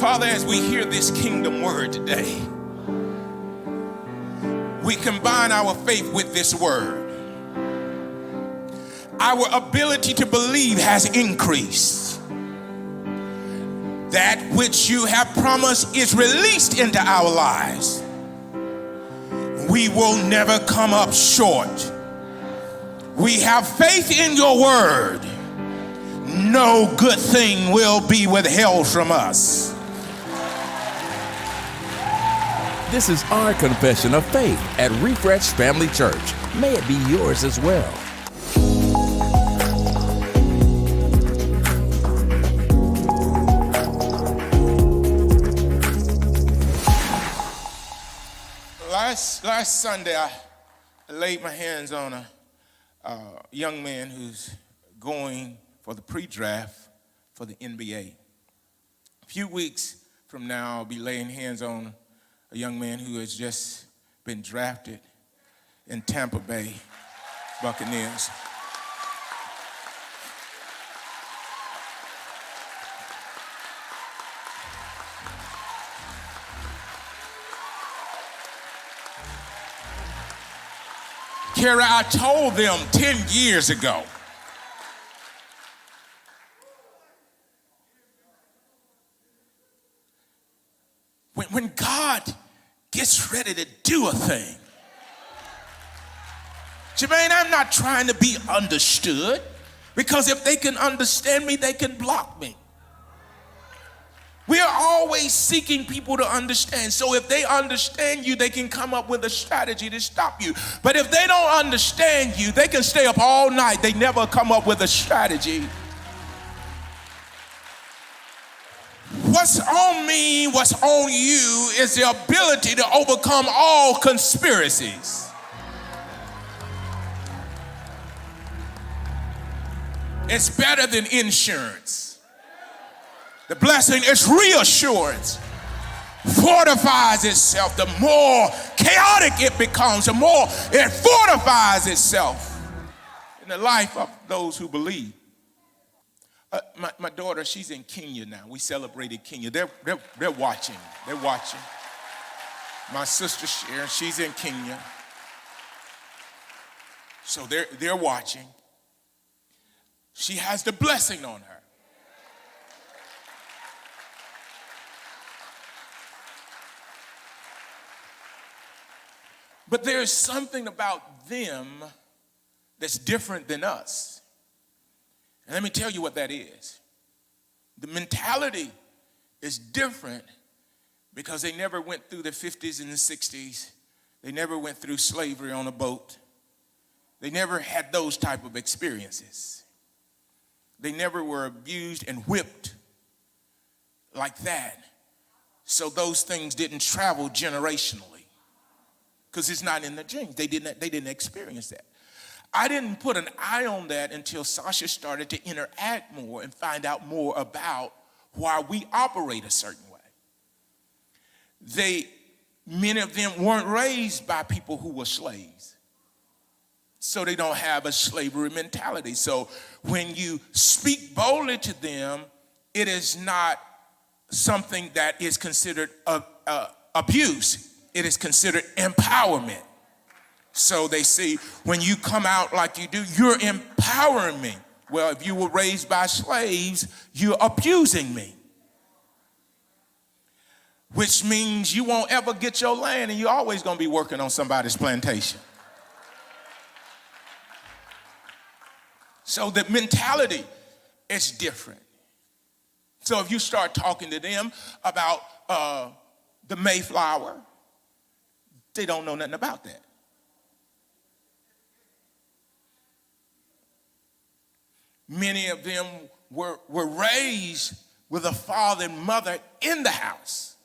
Father, as we hear this kingdom word today, we combine our faith with this word. Our ability to believe has increased. That which you have promised is released into our lives. We will never come up short. We have faith in your word. No good thing will be withheld from us. This is our confession of faith at Refresh Family Church. May it be yours as well. Last Sunday, I laid my hands on a young man who's going for the pre-draft for the NBA. A few weeks from now, I'll be laying hands on a young man who has just been drafted in Tampa Bay Buccaneers. Kara, I told them 10 years ago, when God gets ready to do a thing, Jermaine, I'm not trying to be understood, because if they can understand me, they can block me. We are always seeking people to understand. So if they understand you, they can come up with a strategy to stop you. But if they don't understand you, they can stay up all night. They never come up with a strategy. What's on me, what's on you is the ability to overcome all conspiracies. It's better than insurance. The blessing is reassurance. Fortifies itself. The more chaotic it becomes, the more it fortifies itself in the life of those who believe. My daughter, she's in Kenya now. We celebrated Kenya. They're watching. They're watching. My sister Sharon, she's in Kenya. So they're watching. She has the blessing on her. But there's something about them that's different than us. And let me tell you what that is. The mentality is different because they never went through the 50s and the 60s. They never went through slavery on a boat. They never had those type of experiences. They never were abused and whipped like that. So those things didn't travel generationally, because it's not in the genes. They didn't experience that. I didn't put an eye on that until Sasha started to interact more and find out more about why we operate a certain way. Many of them weren't raised by people who were slaves. So they don't have a slavery mentality. So when you speak boldly to them, it is not something that is considered abuse. It is considered empowerment. So they see, when you come out like you do, you're empowering me. Well, if you were raised by slaves, you're abusing me. Which means you won't ever get your land, and you're always going to be working on somebody's plantation. So the mentality is different. So if you start talking to them about the Mayflower, they don't know nothing about that. Many of them were raised with a father and mother in the house.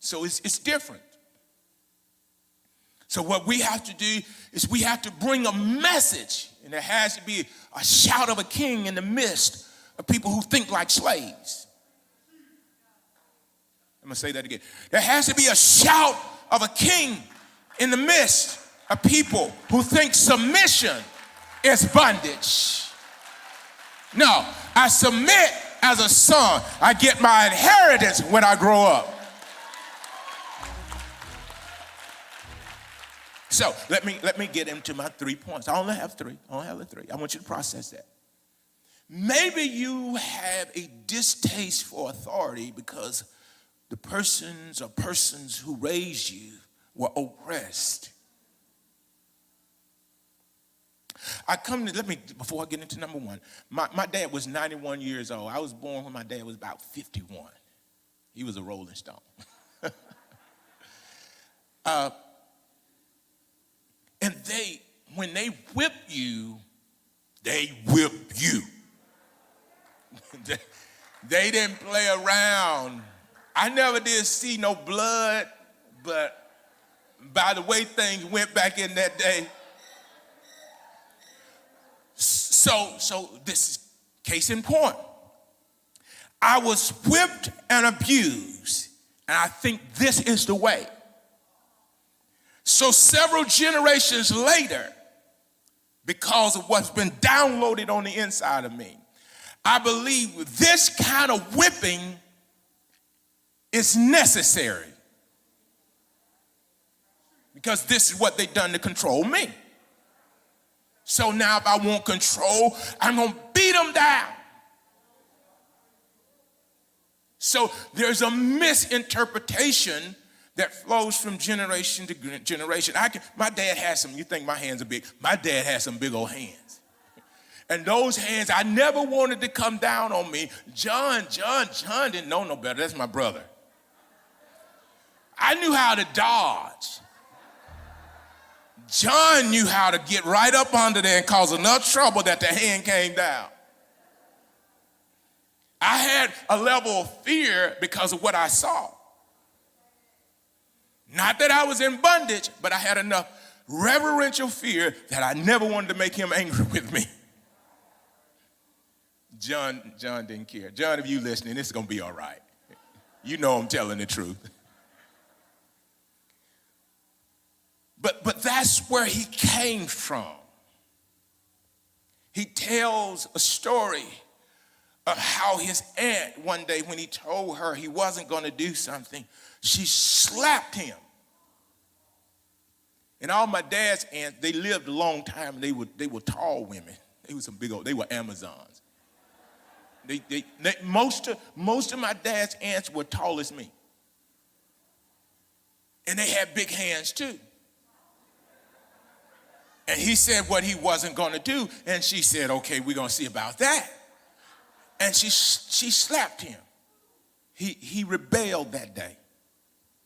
So it's different. So what we have to do is we have to bring a message, and there has to be a shout of a king in the midst of people who think like slaves. I'm going to say that again. There has to be a shout of a king in the midst of people who think submission is bondage. No, I submit as a son. I get my inheritance when I grow up. So let me get into my 3 points. I only have three. I want you to process that. Maybe you have a distaste for authority because the persons who raised you were oppressed. Before I get into number one, my dad was 91 years old. I was born when my dad was about 51. He was a Rolling Stone. And when they whip you, they whip you. They didn't play around. I never did see no blood, but by the way things went back in that day. So this is case in point. I was whipped and abused, and I think this is the way. So several generations later, because of what's been downloaded on the inside of me, I believe this kind of whipping is necessary. Because this is what they've done to control me. So now if I want control, I'm going to beat them down. So there's a misinterpretation that flows from generation to generation. My dad has some, you think my hands are big. My dad has some big old hands. And those hands, I never wanted to come down on me. John didn't know no better. That's my brother. I knew how to dodge. John knew how to get right up under there and cause enough trouble that the hand came down. I had a level of fear because of what I saw. Not that I was in bondage, but I had enough reverential fear that I never wanted to make him angry with me. John didn't care. John, if you listening, this is going to be all right. You know I'm telling the truth. But that's where he came from. He tells a story of how his aunt one day when he told her he wasn't going to do something, she slapped him. And all my dad's aunts, they lived a long time. They were tall women. They were some big old, they were Amazons. Most of my dad's aunts were tall as me. And they had big hands too. And he said what he wasn't going to do. And she said, okay, we're going to see about that. And she slapped him. He rebelled that day.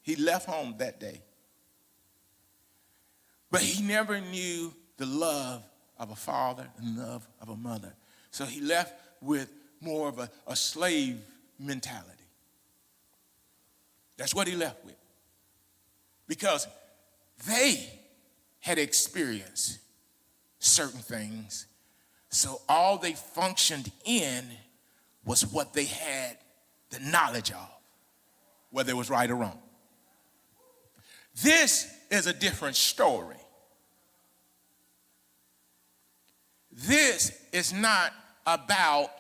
He left home that day. But he never knew the love of a father and love of a mother. So he left with more of a slave mentality. That's what he left with. Because they had experienced certain things. So all they functioned in was what they had the knowledge of, whether it was right or wrong. This is a different story. This is not about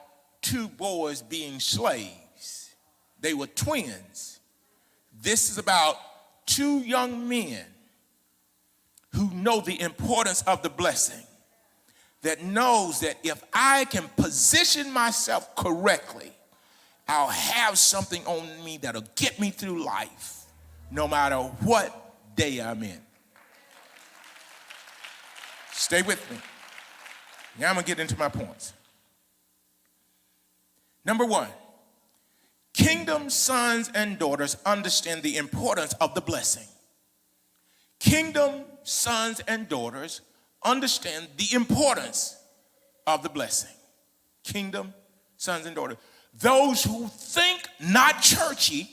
two boys being slaves. They were twins. This is about two young men who know the importance of the blessing, that knows that if I can position myself correctly, I'll have something on me that'll get me through life, no matter what day I'm in. Stay with me. Now I'm going to get into my points. Number one, kingdom sons and daughters understand the importance of the blessing. Kingdom sons and daughters understand the importance of the blessing. Kingdom sons and daughters. Those who think not churchy,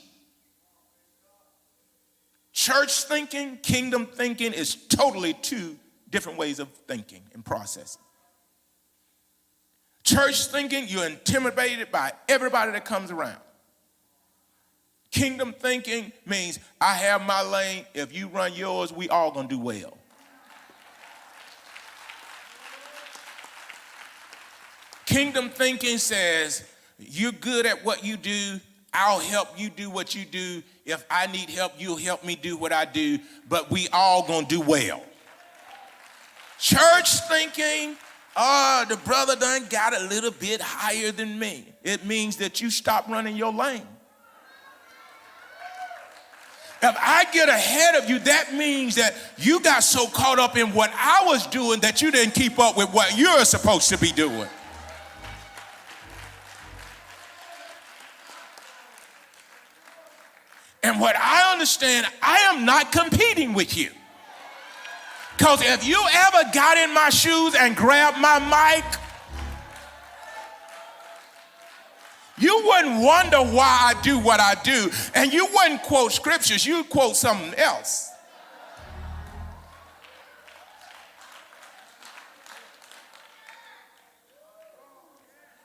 church thinking, kingdom thinking is totally two different ways of thinking and processing. Church thinking, you're intimidated by everybody that comes around. Kingdom thinking means I have my lane. If you run yours, we all gonna do well. Kingdom thinking says, You're good at what you do. I'll help you do what you do. If I need help, you'll help me do what I do, but we all gonna do well. Church thinking, oh, the brother done got a little bit higher than me. It means that you stop running your lane. If I get ahead of you, that means that you got so caught up in what I was doing that you didn't keep up with what you're supposed to be doing. And what I understand, I am not competing with you. Because if you ever got in my shoes and grabbed my mic, you wouldn't wonder why I do what I do. And you wouldn't quote scriptures, you'd quote something else.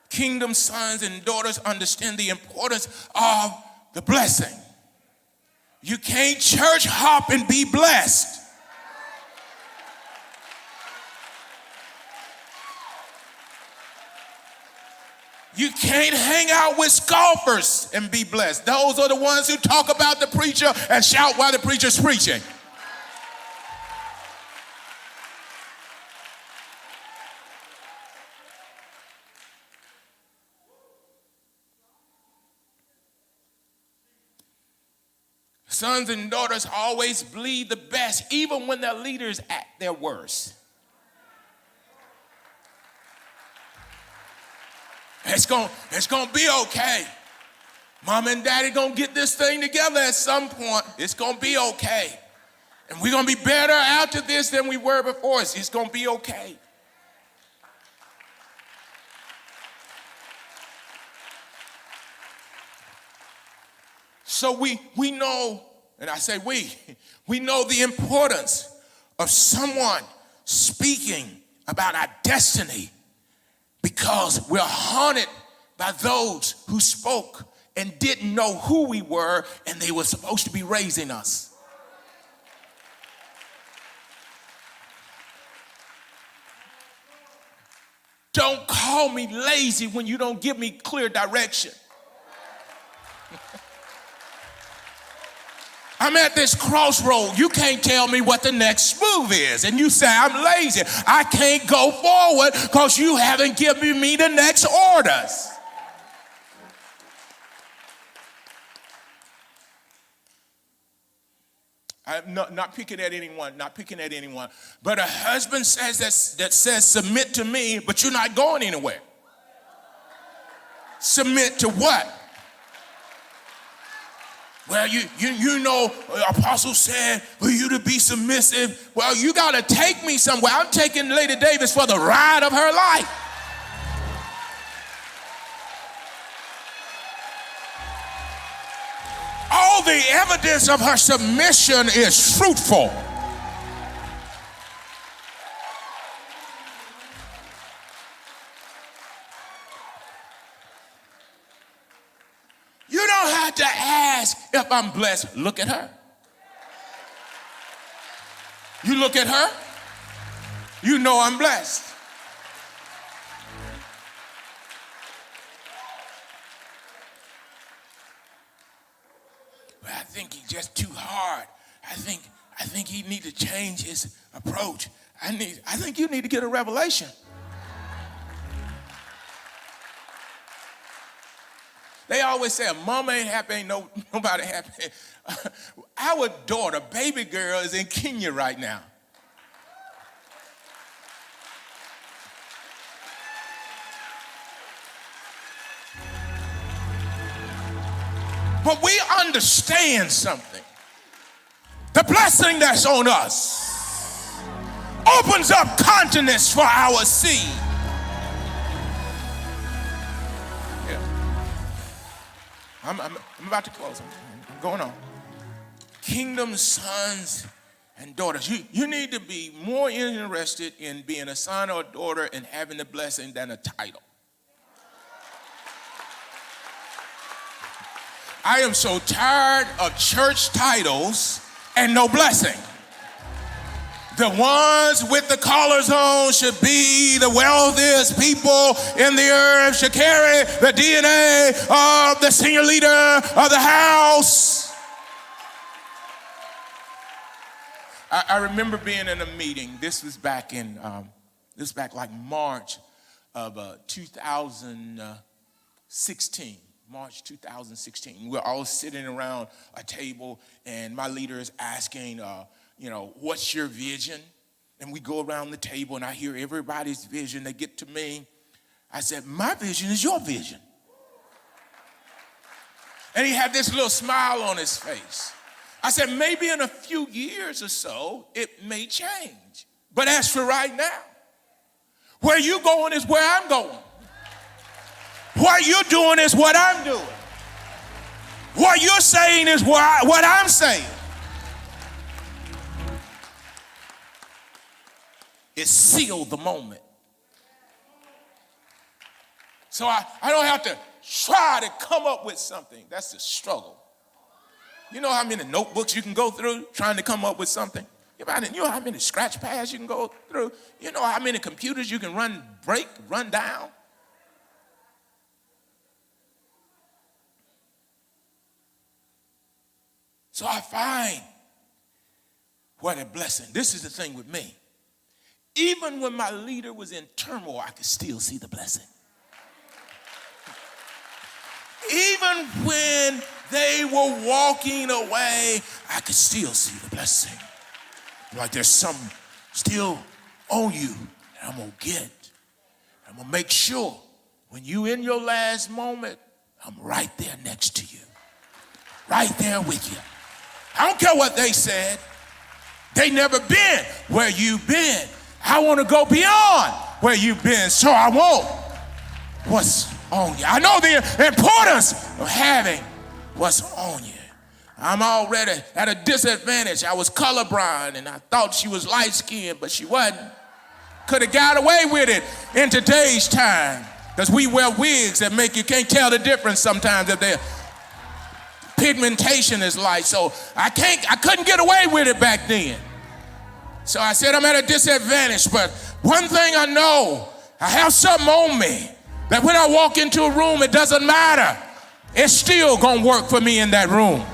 Kingdom sons and daughters understand the importance of the blessing. You can't church hop and be blessed. You can't hang out with scoffers and be blessed. Those are the ones who talk about the preacher and shout while the preacher's preaching. Sons and daughters always believe the best, even when their leaders act their worst. It's gonna be okay. Mom and daddy gonna get this thing together at some point. It's gonna be okay. And we're gonna be better after this than we were before. It's gonna be okay. So we know, and I say we know the importance of someone speaking about our destiny because we're haunted by those who spoke and didn't know who we were and they were supposed to be raising us. Don't call me lazy when you don't give me clear direction. I'm at this crossroad. You can't tell me what the next move is. And you say, I'm lazy. I can't go forward because you haven't given me the next orders. I'm not picking at anyone, But a husband says that says, submit to me, but you're not going anywhere. Submit to what? Well, you know, Apostle said for you to be submissive. Well, you got to take me somewhere. I'm taking Lady Davis for the ride of her life. All the evidence of her submission is fruitful. You don't have to ask if I'm blessed. Look at her. You look at her, you know I'm blessed. But I think he's just too hard. I think he need to change his approach. I think you need to get a revelation. They always say a mama ain't happy, ain't nobody happy. Our daughter, baby girl, is in Kenya right now. But we understand something. The blessing that's on us opens up continents for our seed. I'm about to close. I'm going on. Kingdom sons and daughters. You need to be more interested in being a son or a daughter and having the blessing than a title. I am so tired of church titles and no blessing. The ones with the collars on should be the wealthiest people in the earth, should carry the DNA of the senior leader of the house. I remember being in a meeting. This was back like March of 2016. March 2016. We're all sitting around a table, and my leader is asking, what's your vision? And we go around the table, and I hear everybody's vision. They get to me. I said, my vision is your vision. And he had this little smile on his face. I said, maybe in a few years or so, it may change. But as for right now, where you going is where I'm going. What you're doing is what I'm doing. What you're saying is what I'm saying. It sealed the moment. So I don't have to try to come up with something. That's the struggle. You know how many notebooks you can go through trying to come up with something? You know how many scratch pads you can go through? You know how many computers you can run down? So I find what a blessing. This is the thing with me. Even when my leader was in turmoil, I could still see the blessing. Even when they were walking away, I could still see the blessing. Like there's something still on you that I'm going to get. I'm going to make sure when you in your last moment, I'm right there next to you. Right there with you. I don't care what they said. They never been where you've been. I want to go beyond where you've been, so I want what's on you. I know the importance of having what's on you. I'm already at a disadvantage. I was colorblind, and I thought she was light-skinned, but she wasn't. Could have got away with it in today's time, because we wear wigs that make you can't tell the difference sometimes if they're pigmentation is light, so I couldn't get away with it back then. So I said I'm at a disadvantage, but one thing I know, I have something on me that when I walk into a room, it doesn't matter. It's still gonna work for me in that room.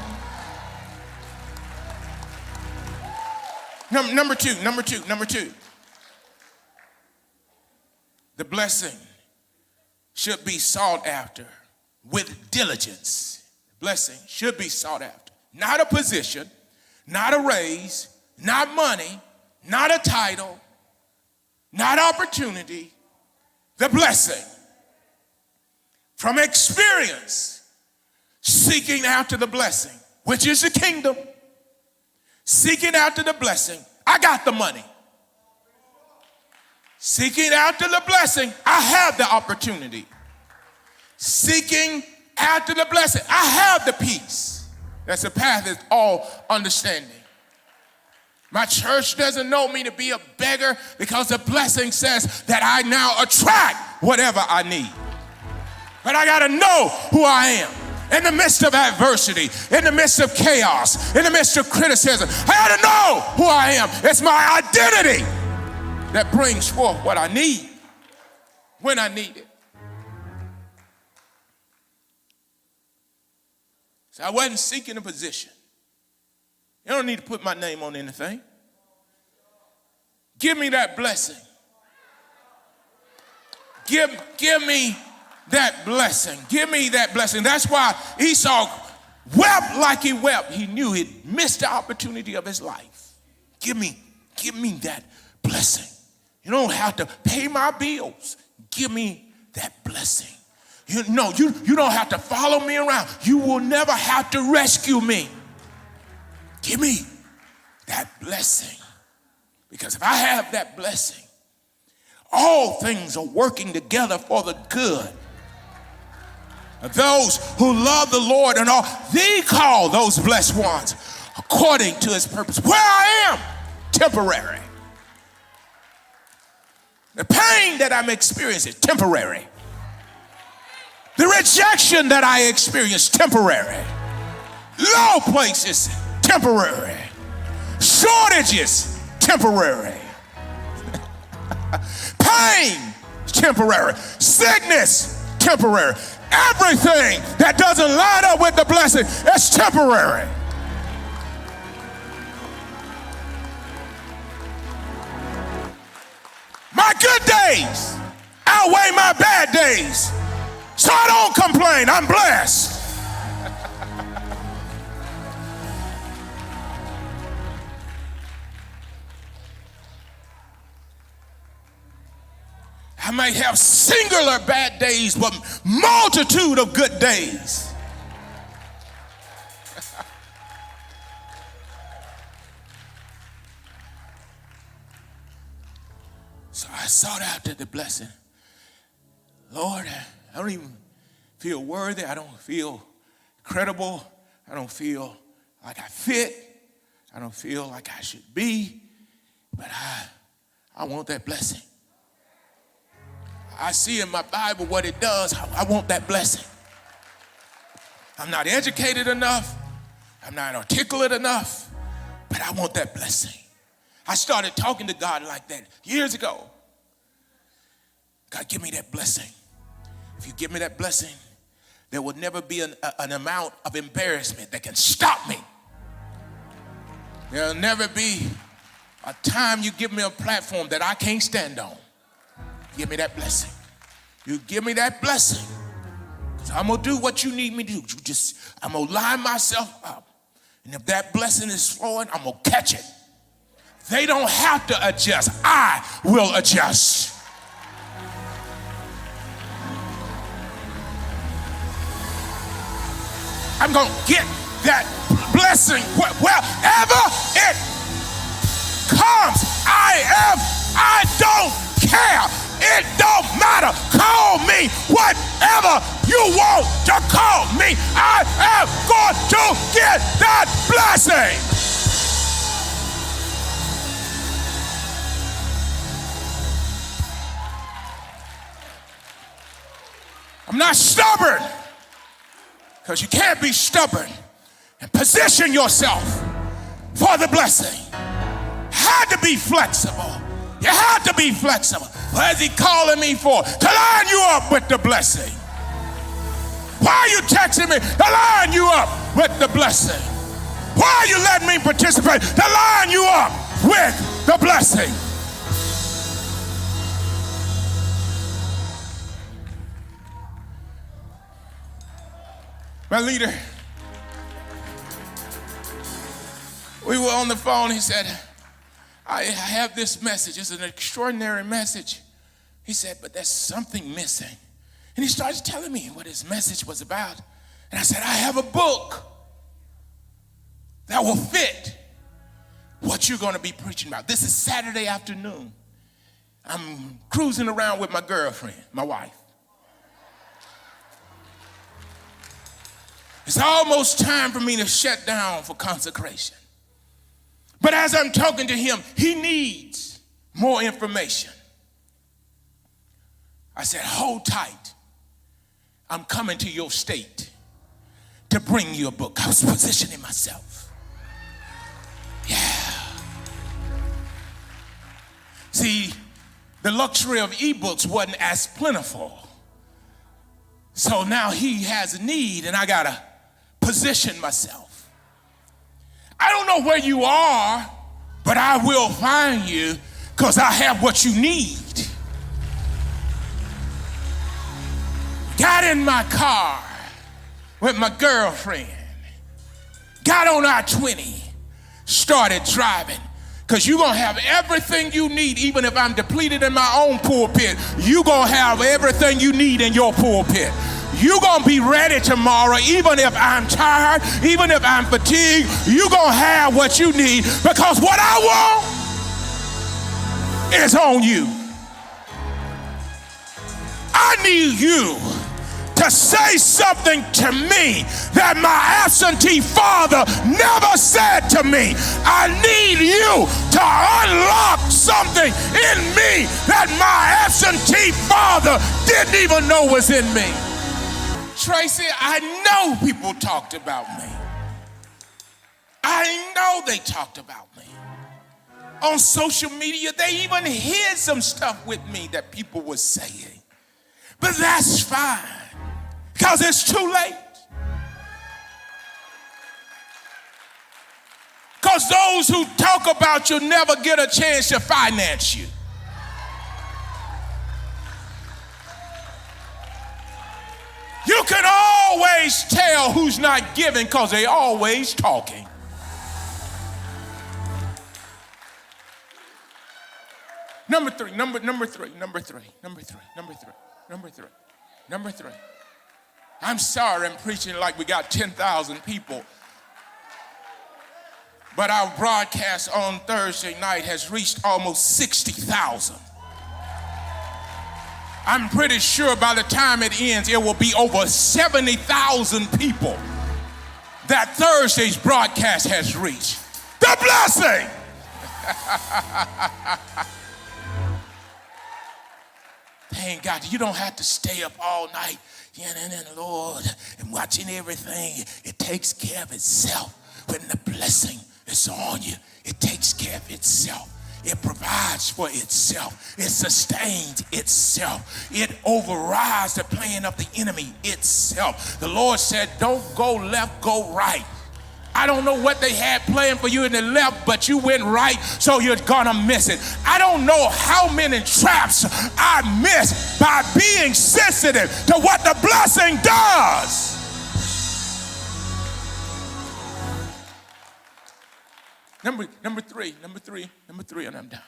Number two. The blessing should be sought after with diligence. Blessing should be sought after. Not a position, not a raise, not money, not a title, not opportunity. The blessing. From experience, seeking after the blessing, which is the kingdom. Seeking after the blessing, I got the money. Seeking after the blessing, I have the opportunity. Seeking after the blessing, I have the peace. That's the path of all understanding. My church doesn't know me to be a beggar because the blessing says that I now attract whatever I need. But I got to know who I am. In the midst of adversity, in the midst of chaos, in the midst of criticism, I got to know who I am. It's my identity that brings forth what I need when I need it. So I wasn't seeking a position. You don't need to put my name on anything. Give me that blessing. Give me that blessing. Give me that blessing. That's why Esau wept like he wept. He knew he'd missed the opportunity of his life. Give me that blessing. You don't have to pay my bills. Give me that blessing. You don't have to follow me around. You will never have to rescue me. Give me that blessing. Because if I have that blessing, all things are working together for the good of those who love the Lord and all. They call those blessed ones according to his purpose. Where I am, temporary. The pain that I'm experiencing, temporary. The rejection that I experience, temporary. Low places, temporary. Shortages, temporary. Pain is temporary. Sickness, temporary. Everything that doesn't line up with the blessing is temporary. My good days outweigh my bad days. So I don't complain. I'm blessed. I might have singular bad days, but multitude of good days. So I sought after the blessing. Lord, I don't even feel worthy. I don't feel credible. I don't feel like I fit. I don't feel like I should be. But I want that blessing. I see in my Bible what it does. I want that blessing. I'm not educated enough. I'm not articulate enough. But I want that blessing. I started talking to God like that years ago. God, give me that blessing. If you give me that blessing, there will never be an amount of embarrassment that can stop me. There'll never be a time you give me a platform that I can't stand on. Give me that blessing. You give me that blessing. Because I'm going to do what you need me to do. I'm going to line myself up. And if that blessing is flowing, I'm going to catch it. They don't have to adjust. I will adjust. I'm going to get that blessing wherever it comes. I don't care. It don't matter. Call me whatever you want to call me. I am going to get that blessing. I'm not stubborn, because you can't be stubborn and position yourself for the blessing. Had to be flexible. You had to be flexible. What is he calling me for? To line you up with the blessing. Why are you texting me? To line you up with the blessing. Why are you letting me participate? To line you up with the blessing. My leader, we were on the phone. He said, I have this message. It's an extraordinary message. He said, but there's something missing. And he started telling me what his message was about. And I said, I have a book that will fit what you're going to be preaching about. This is Saturday afternoon. I'm cruising around with my girlfriend, my wife. It's almost time for me to shut down for consecration. But as I'm talking to him, he needs more information. I said, hold tight. I'm coming to your state to bring you a book. I was positioning myself. Yeah. See, the luxury of ebooks wasn't as plentiful. So now he has a need, and I got to position myself. I don't know where you are, but I will find you because I have what you need. Got in my car with my girlfriend, got on I-20, started driving, because you're going to have everything you need. Even if I'm depleted in my own pulpit, you're going to have everything you need in your pulpit. You're going to be ready tomorrow, even if I'm tired, even if I'm fatigued. You're going to have what you need, because what I want is on you. I need you to say something to me that my absentee father never said to me. I need you to unlock something in me that my absentee father didn't even know was in me. Tracy, I know people talked about me. I know they talked about me. on social media. They even hid some stuff with me that people were saying. But that's fine, because it's too late. Because those who talk about you never get a chance to finance you. You can always tell who's not giving because they always talking. Number three. I'm sorry I'm preaching like we got 10,000 people. But our broadcast on Thursday night has reached almost 60,000. I'm pretty sure by the time it ends, it will be over 70,000 people that Thursday's broadcast has reached. The blessing! Thank God, you don't have to stay up all night, Lord, and watching everything. It takes care of itself. When the blessing is on you, it takes care of itself. It provides for itself. It sustains itself. It overrides the plan of the enemy itself. The Lord said, don't go left, go right. I don't know what they had planned for you in the left, but you went right, so you're gonna miss it. I don't know how many traps I missed by being sensitive to what the blessing does. Number three, and I'm done.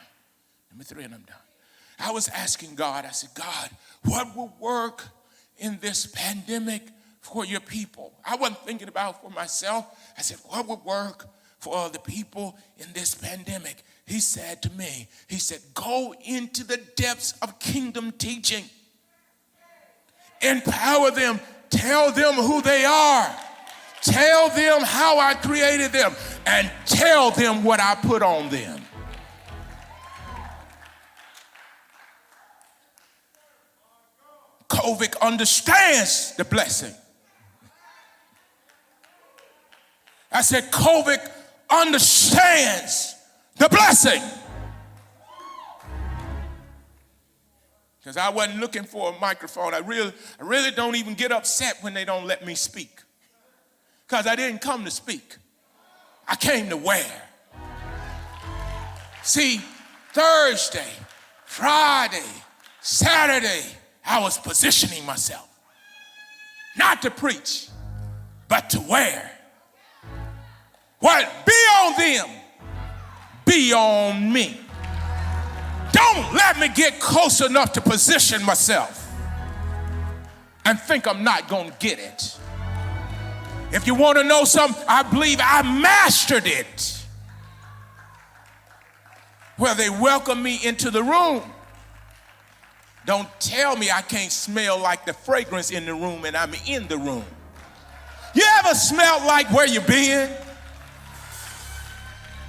I was asking God, I said, God, what will work in this pandemic for your people? I wasn't thinking about for myself. I said, what would work for the people in this pandemic? He said to me, he said, go into the depths of kingdom teaching. Empower them. Tell them who they are. Tell them how I created them, and tell them what I put on them. COVID understands the blessing. I said, COVID understands the blessing. Because I wasn't looking for a microphone. I really don't even get upset when they don't let me speak. Because I didn't come to speak. I came to wear. See, Thursday, Friday, Saturday, I was positioning myself. Not to preach, but to wear. What be on them, be on me. Don't let me get close enough to position myself and think I'm not going to get it. If you want to know something, I believe I mastered it. Well, they welcome me into the room. Don't tell me I can't smell like the fragrance in the room and I'm in the room. You ever smelled like where you been?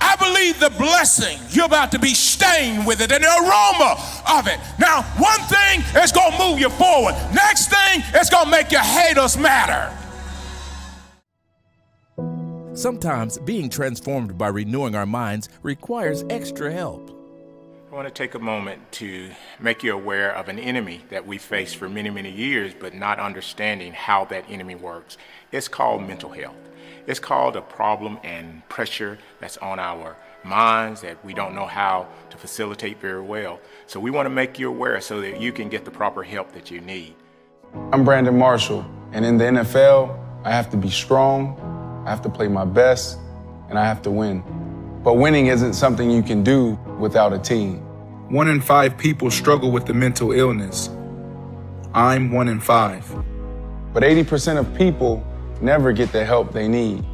I believe the blessing, you're about to be stained with it and the aroma of it. Now, one thing is going to move you forward. Next thing is going to make your haters matter. Sometimes being transformed by renewing our minds requires extra help. I want to take a moment to make you aware of an enemy that we faced for many, many years, but not understanding how that enemy works. It's called mental health. It's called a problem and pressure that's on our minds that we don't know how to facilitate very well. So we want to make you aware so that you can get the proper help that you need. I'm Brandon Marshall, and in the NFL, I have to be strong, I have to play my best, and I have to win. But winning isn't something you can do without a team. 1 in 5 people struggle with the mental illness. I'm 1 in 5. But 80% of people never get the help they need.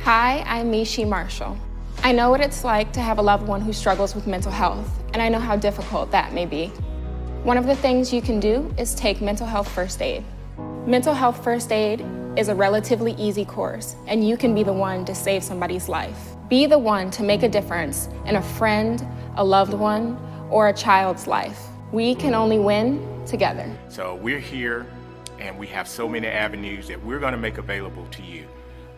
Hi, I'm Mishi Marshall. I know what it's like to have a loved one who struggles with mental health, and I know how difficult that may be. One of the things you can do is take mental health first aid. Mental health first aid is a relatively easy course, and you can be the one to save somebody's life. Be the one to make a difference in a friend, a loved one, or a child's life. We can only win together. So we're here, and we have so many avenues that we're going to make available to you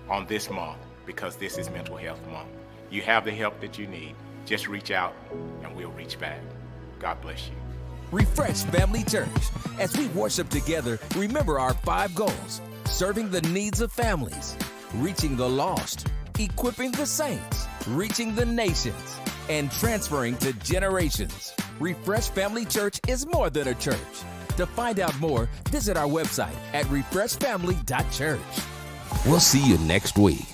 on this month, because this is Mental Health Month. You have the help that you need. just reach out and we'll reach back. God bless you. Refresh Family Church. As we worship together, remember our 5 goals: serving the needs of families, reaching the lost, equipping the saints, reaching the nations, and transferring to generations. Refresh Family Church is more than a church. To find out more, visit our website at refreshfamily.church. We'll see you next week.